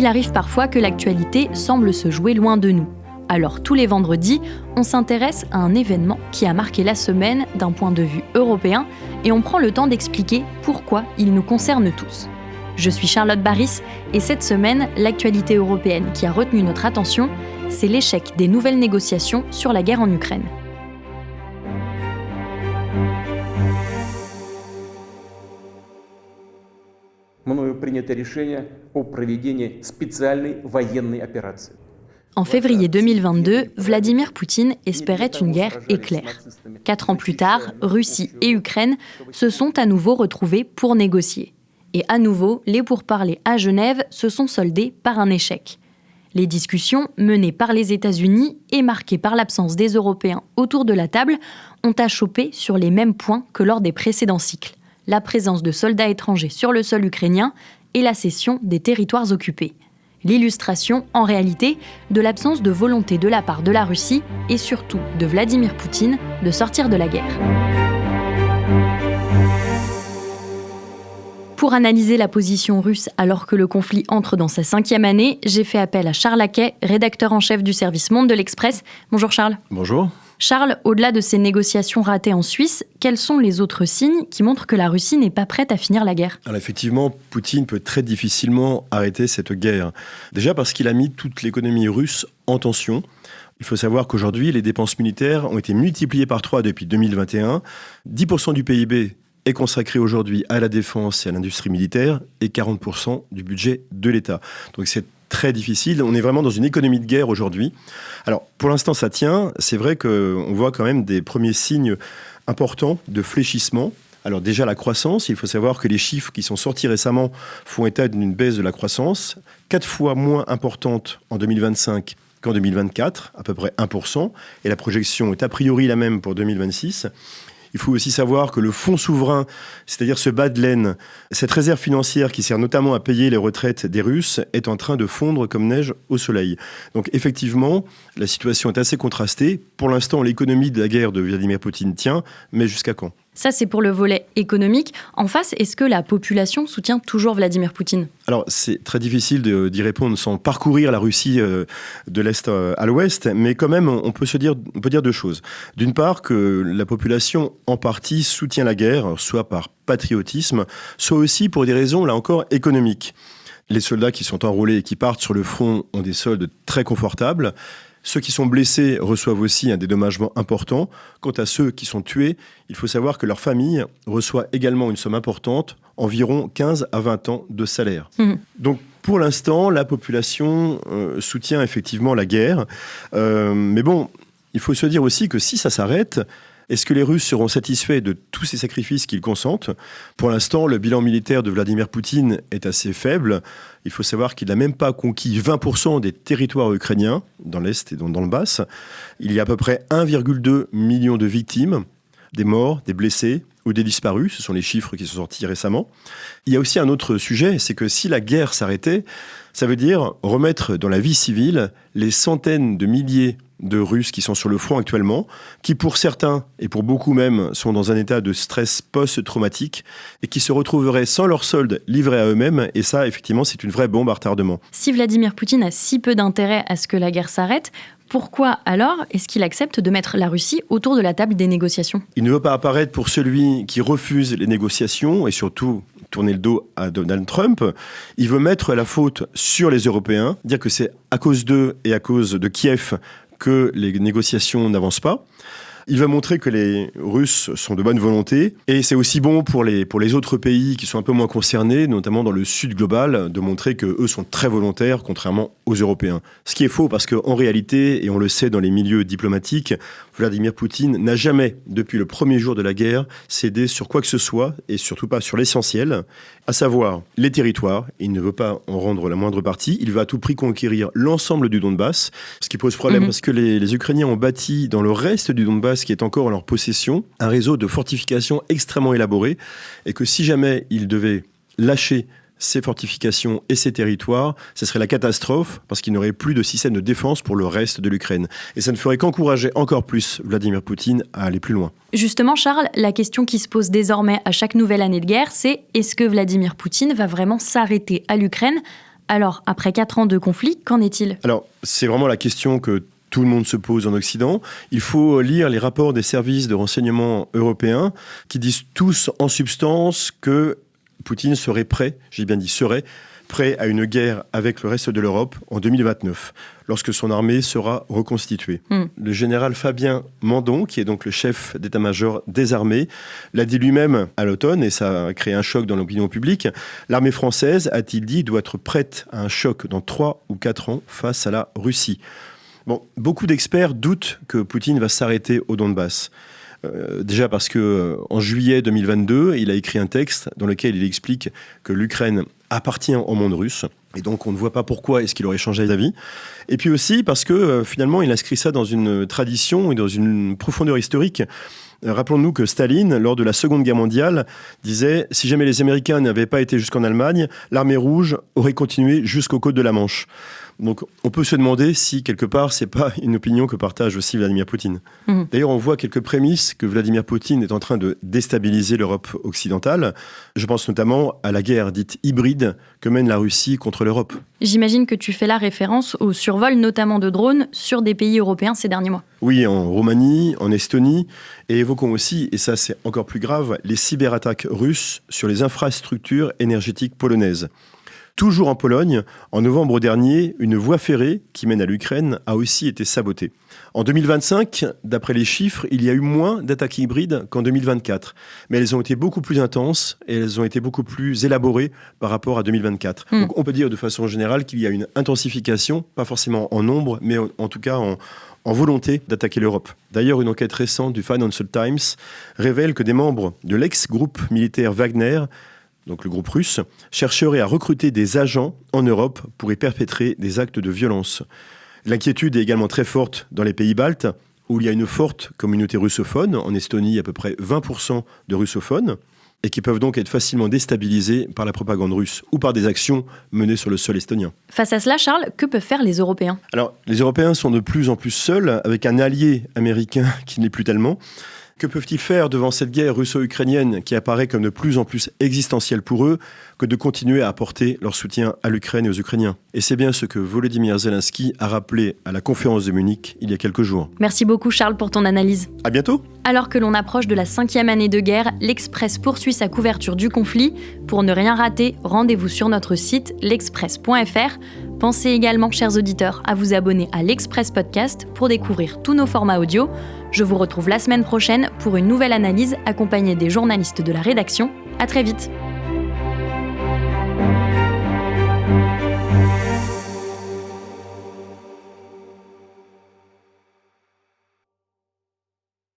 Il arrive parfois que l'actualité semble se jouer loin de nous. Alors tous les vendredis, on s'intéresse à un événement qui a marqué la semaine d'un point de vue européen et on prend le temps d'expliquer pourquoi il nous concerne tous. Je suis Charlotte Baris et cette semaine, l'actualité européenne qui a retenu notre attention, c'est l'échec des nouvelles négociations sur la guerre en Ukraine. En février 2022, Vladimir Poutine espérait une guerre éclair. 4 ans plus tard, Russie et Ukraine se sont à nouveau retrouvés pour négocier. Et à nouveau, les pourparlers à Genève se sont soldés par un échec. Les discussions, menées par les États-Unis et marquées par l'absence des Européens autour de la table, ont achoppé sur les mêmes points que lors des précédents cycles. La présence de soldats étrangers sur le sol ukrainien et la cession des territoires occupés. L'illustration, en réalité, de l'absence de volonté de la part de la Russie et surtout de Vladimir Poutine de sortir de la guerre. Pour analyser la position russe alors que le conflit entre dans sa 5e année, j'ai fait appel à Charles Haquet, rédacteur en chef du service Monde de l'Express. Bonjour Charles. Bonjour. Charles, au-delà de ces négociations ratées en Suisse, quels sont les autres signes qui montrent que la Russie n'est pas prête à finir la guerre ? Alors effectivement, Poutine peut très difficilement arrêter cette guerre. Déjà parce qu'il a mis toute l'économie russe en tension. Il faut savoir qu'aujourd'hui, les dépenses militaires ont été multipliées par 3 depuis 2021. 10% du PIB est consacré aujourd'hui à la défense et à l'industrie militaire et 40% du budget de l'État. Donc c'est très difficile. On est vraiment dans une économie de guerre aujourd'hui. Alors, pour l'instant, ça tient. C'est vrai qu'on voit quand même des premiers signes importants de fléchissement. Alors déjà, la croissance. Il faut savoir que les chiffres qui sont sortis récemment font état d'une baisse de la croissance 4 fois moins importante en 2025 qu'en 2024, à peu près 1%. Et la projection est a priori la même pour 2026. Il faut aussi savoir que le fonds souverain, c'est-à-dire ce bas de laine, cette réserve financière qui sert notamment à payer les retraites des Russes, est en train de fondre comme neige au soleil. Donc effectivement, la situation est assez contrastée. Pour l'instant, l'économie de la guerre de Vladimir Poutine tient, mais jusqu'à quand ? Ça, c'est pour le volet économique. En face, est-ce que la population soutient toujours Vladimir Poutine ? Alors, c'est très difficile d'y répondre sans parcourir la Russie de l'Est à l'Ouest, mais quand même, on peut dire 2 choses. D'une part, que la population, en partie, soutient la guerre, soit par patriotisme, soit aussi pour des raisons, là encore, économiques. Les soldats qui sont enrôlés et qui partent sur le front ont des soldes très confortables. Ceux qui sont blessés reçoivent aussi un dédommagement important. Quant à ceux qui sont tués, il faut savoir que leur famille reçoit également une somme importante, environ 15 à 20 ans de salaire. Donc, pour l'instant, la population soutient effectivement la guerre. Mais bon, il faut se dire aussi que si ça s'arrête, est-ce que les Russes seront satisfaits de tous ces sacrifices qu'ils consentent ? Pour l'instant, le bilan militaire de Vladimir Poutine est assez faible. Il faut savoir qu'il n'a même pas conquis 20% des territoires ukrainiens, dans l'Est et dans le Donbass. Il y a à peu près 1,2 million de victimes, des morts, des blessés ou des disparus. Ce sont les chiffres qui sont sortis récemment. Il y a aussi un autre sujet, c'est que si la guerre s'arrêtait, ça veut dire remettre dans la vie civile les centaines de milliers de Russes qui sont sur le front actuellement, qui pour certains, et pour beaucoup même, sont dans un état de stress post-traumatique et qui se retrouveraient sans leur solde livrés à eux-mêmes. Et ça, effectivement, c'est une vraie bombe à retardement. Si Vladimir Poutine a si peu d'intérêt à ce que la guerre s'arrête, pourquoi alors est-ce qu'il accepte de mettre la Russie autour de la table des négociations ? Il ne veut pas apparaître pour celui qui refuse les négociations et surtout tourner le dos à Donald Trump. Il veut mettre la faute sur les Européens, dire que c'est à cause d'eux et à cause de Kiev que les négociations n'avancent pas. Il va montrer que les Russes sont de bonne volonté et c'est aussi bon pour les autres pays qui sont un peu moins concernés, notamment dans le sud global, de montrer qu'eux sont très volontaires, contrairement aux Européens. Ce qui est faux parce qu'en réalité, et on le sait dans les milieux diplomatiques, Vladimir Poutine n'a jamais, depuis le premier jour de la guerre, cédé sur quoi que ce soit et surtout pas sur l'essentiel, à savoir les territoires. Il ne veut pas en rendre la moindre partie. Il veut à tout prix conquérir l'ensemble du Donbass, ce qui pose problème parce que les Ukrainiens ont bâti dans le reste du Donbass qui est encore en leur possession, un réseau de fortifications extrêmement élaboré et que si jamais ils devaient lâcher ces fortifications et ces territoires, ce serait la catastrophe parce qu'il n'y aurait plus de système de défense pour le reste de l'Ukraine. Et ça ne ferait qu'encourager encore plus Vladimir Poutine à aller plus loin. Justement, Charles, la question qui se pose désormais à chaque nouvelle année de guerre, c'est est-ce que Vladimir Poutine va vraiment s'arrêter à l'Ukraine Alors, après 4 ans de conflit, qu'en est-il ? Alors, c'est vraiment la question que tout le monde se pose en Occident. Il faut lire les rapports des services de renseignement européens qui disent tous en substance que Poutine serait prêt, j'ai bien dit serait, prêt à une guerre avec le reste de l'Europe en 2029, lorsque son armée sera reconstituée. Le général Fabien Mandon, qui est donc le chef d'état-major des armées, l'a dit lui-même à l'automne, et ça a créé un choc dans l'opinion publique. L'armée française, a-t-il dit, doit être prête à un choc dans 3 ou 4 ans face à la Russie. Bon, beaucoup d'experts doutent que Poutine va s'arrêter au Donbass. Déjà parce qu'en juillet 2022, il a écrit un texte dans lequel il explique que l'Ukraine appartient au monde russe. Et donc, on ne voit pas pourquoi est-ce qu'il aurait changé d'avis. Et puis aussi parce que, finalement, il inscrit ça dans une tradition et dans une profondeur historique. Rappelons-nous que Staline, lors de la Seconde Guerre mondiale, disait « Si jamais les Américains n'avaient pas été jusqu'en Allemagne, l'armée rouge aurait continué jusqu'aux côtes de la Manche ». Donc, on peut se demander si, quelque part, c'est pas une opinion que partage aussi Vladimir Poutine. D'ailleurs, on voit quelques prémices que Vladimir Poutine est en train de déstabiliser l'Europe occidentale. Je pense notamment à la guerre dite hybride que mène la Russie contre l'Europe. J'imagine que tu fais là référence au survol notamment de drones sur des pays européens ces derniers mois. Oui, en Roumanie, en Estonie, et évoquons aussi, et ça c'est encore plus grave, les cyberattaques russes sur les infrastructures énergétiques polonaises. Toujours en Pologne, en novembre dernier, une voie ferrée qui mène à l'Ukraine a aussi été sabotée. En 2025, d'après les chiffres, il y a eu moins d'attaques hybrides qu'en 2024. Mais elles ont été beaucoup plus intenses et elles ont été beaucoup plus élaborées par rapport à 2024. Donc on peut dire de façon générale qu'il y a une intensification, pas forcément en nombre, mais en tout cas en volonté d'attaquer l'Europe. D'ailleurs, une enquête récente du Financial Times révèle que des membres de l'ex-groupe militaire Wagner, donc le groupe russe, chercherait à recruter des agents en Europe pour y perpétrer des actes de violence. L'inquiétude est également très forte dans les pays baltes, où il y a une forte communauté russophone. En Estonie, à peu près 20% de russophones, et qui peuvent donc être facilement déstabilisés par la propagande russe ou par des actions menées sur le sol estonien. Face à cela, Charles, que peuvent faire les Européens ? Alors, les Européens sont de plus en plus seuls, avec un allié américain qui ne l'est plus tellement. Que peuvent-ils faire devant cette guerre russo-ukrainienne qui apparaît comme de plus en plus existentielle pour eux que de continuer à apporter leur soutien à l'Ukraine et aux Ukrainiens ? Et c'est bien ce que Volodymyr Zelensky a rappelé à la conférence de Munich il y a quelques jours. Merci beaucoup Charles pour ton analyse. À bientôt. Alors que l'on approche de la 5e année de guerre, l'Express poursuit sa couverture du conflit. Pour ne rien rater, rendez-vous sur notre site l'express.fr. Pensez également, chers auditeurs, à vous abonner à l'Express Podcast pour découvrir tous nos formats audio. Je vous retrouve la semaine prochaine pour une nouvelle analyse accompagnée des journalistes de la rédaction. À très vite.